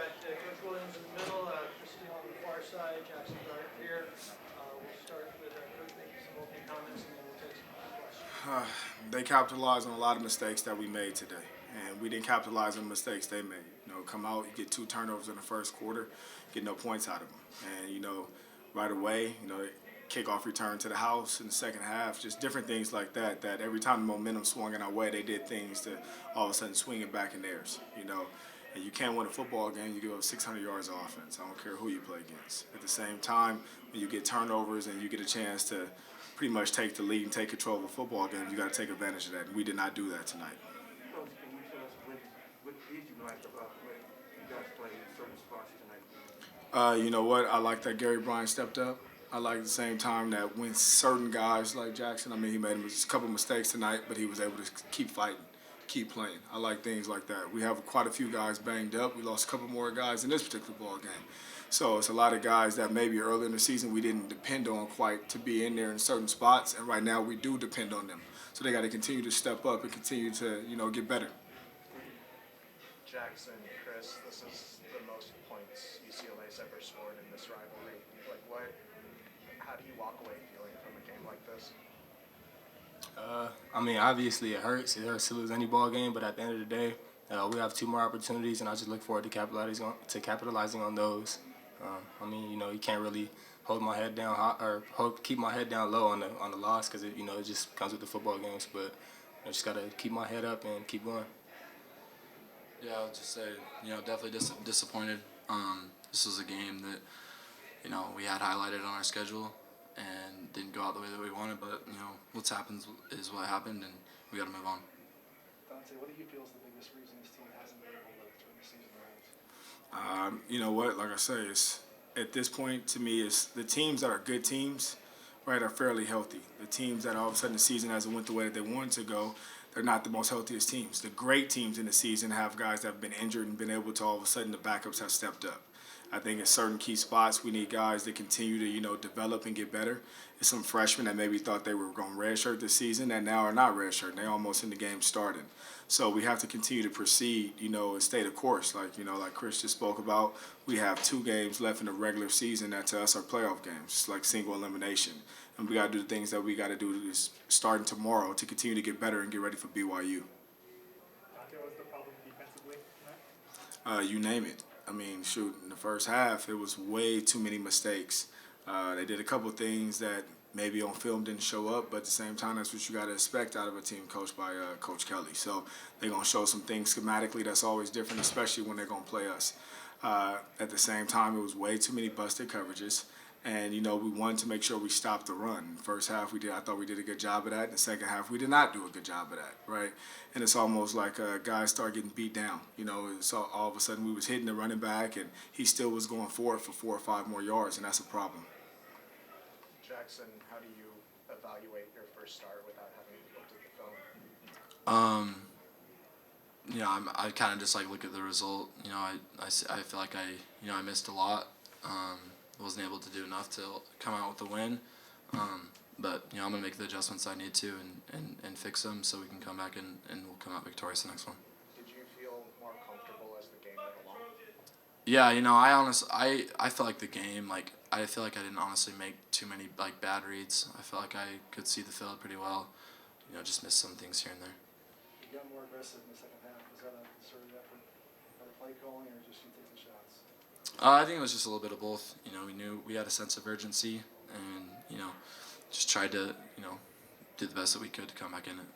got Coach Williams in the middle, Steele on the far side, Jaxson right here. We'll start with Coach making some opening comments, and then we'll take some questions. They capitalized on a lot of mistakes that we made today, and we didn't capitalize on the mistakes they made. Come out, you get 2 turnovers in the first quarter, get no points out of them, and right away, kickoff return to the house in the second half, just different things like that. That every time the momentum swung in our way, they did things to all of a sudden swing it back in theirs. And you can't win a football game, you give up 600 yards of offense. I don't care who you play against. At the same time, when you get turnovers and you get a chance to pretty much take the lead and take control of a football game, you got to take advantage of that. And we did not do that tonight. Coach, can you tell us what did you like about the way you guys played in certain spots tonight? You know what? I like that Gary Bryant stepped up. I like at the same time that when certain guys like Jaxson, he made a couple mistakes tonight, but he was able to keep fighting, keep playing. I like things like that. We have quite a few guys banged up. We lost a couple more guys in this particular ball game. So it's a lot of guys that maybe earlier in the season we didn't depend on quite to be in there in certain spots, and right now we do depend on them. So they got to continue to step up and continue to, get better. Jaxson, Chris, this is the most points UCLA's ever scored in this rivalry. How do you walk away feeling from a game like this? Obviously it hurts. It hurts to lose any ball game, but at the end of the day, we have 2 more opportunities, and I just look forward to capitalizing on those. You can't really hold my head down keep my head down low on the loss because it just comes with the football games. But I just gotta keep my head up and keep going. Yeah, I'll just say, definitely disappointed. This was a game that, we had highlighted on our schedule and didn't go out the way that we wanted. But what's happened is what happened, and we got to move on. Donte, what do you feel is the biggest reason this team hasn't been able to turn the season around? You know what? Like I say, at this point, to me, it's the teams that are good teams, right, are fairly healthy. The teams that all of a sudden the season hasn't went the way that they wanted to go, they're not the most healthiest teams. The great teams in the season have guys that have been injured and been able to all of a sudden the backups have stepped up. I think in certain key spots we need guys that continue to develop and get better. There's some freshmen that maybe thought they were going to redshirt this season that now are not redshirting. They're almost in the game starting. So we have to continue to proceed, and stay the course. Like Chris just spoke about, we have 2 games left in the regular season that to us are playoff games. It's like single elimination. And we got to do the things that we got to do starting tomorrow to continue to get better and get ready for BYU. Donte, what's the problem defensively tonight? You name it. In the first half, it was way too many mistakes. They did a couple things that maybe on film didn't show up, but at the same time, that's what you got to expect out of a team coached by Coach Kelly. So they're going to show some things schematically that's always different, especially when they're going to play us. At the same time, it was way too many busted coverages. And, we wanted to make sure we stopped the run. First half, I thought we did a good job of that. In the second half, we did not do a good job of that, right? And it's almost like guys start getting beat down. So all of a sudden we was hitting the running back, and he still was going forward for 4 or 5 more yards, and that's a problem. Jaxson, how do you evaluate your first start without having looked at the film? I kind of just look at the result. I feel like I missed a lot. Wasn't able to do enough to come out with the win. But I'm going to make the adjustments I need to and fix them so we can come back and we'll come out victorious the next one. Did you feel more comfortable as the game went along? Yeah, I felt like the game, I feel like I didn't honestly make too many bad reads. I felt like I could see the field pretty well. Just missed some things here and there. You got more aggressive in the second half. Was that a concerted effort, better play calling, or just you taking shots? I think it was just a little bit of both. We knew we had a sense of urgency and, just tried to, do the best that we could to come back in it.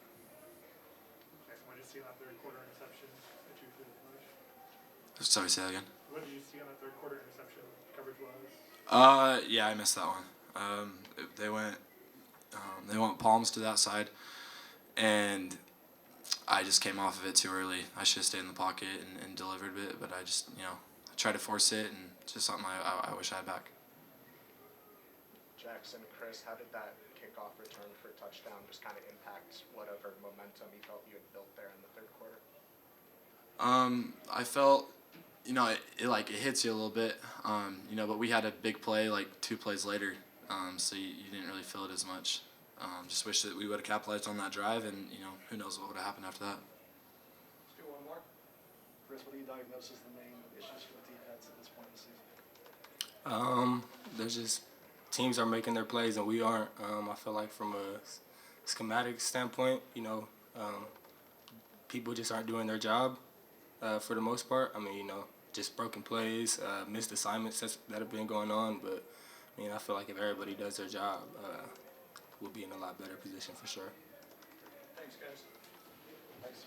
What did you see on that third quarter interception that you threw the finish? Sorry, say that again. What did you see on that third quarter interception coverage-wise? Yeah, I missed that one. They went palms to that side, and I just came off of it too early. I should have stayed in the pocket and delivered it, but I just, I tried to force it, and it's just something I wish I had back. Jaxson, Chris, how did that kickoff return for a touchdown just kind of impact whatever momentum you felt you had built there in the third quarter? I felt, it hits you a little bit, but we had a big play 2 plays later, so you didn't really feel it as much. Just wish that we would have capitalized on that drive, and, who knows what would have happened after that. Let's do one more. Chris, what do you diagnose as the main issues for the defense at this point in the season? There's just teams are making their plays and we aren't. I feel like from a schematic standpoint, people just aren't doing their job for the most part. I mean, just broken plays, missed assignments that have been going on. But, I feel like if everybody does their job, we'll be in a lot better position for sure. Thanks, guys. Thanks.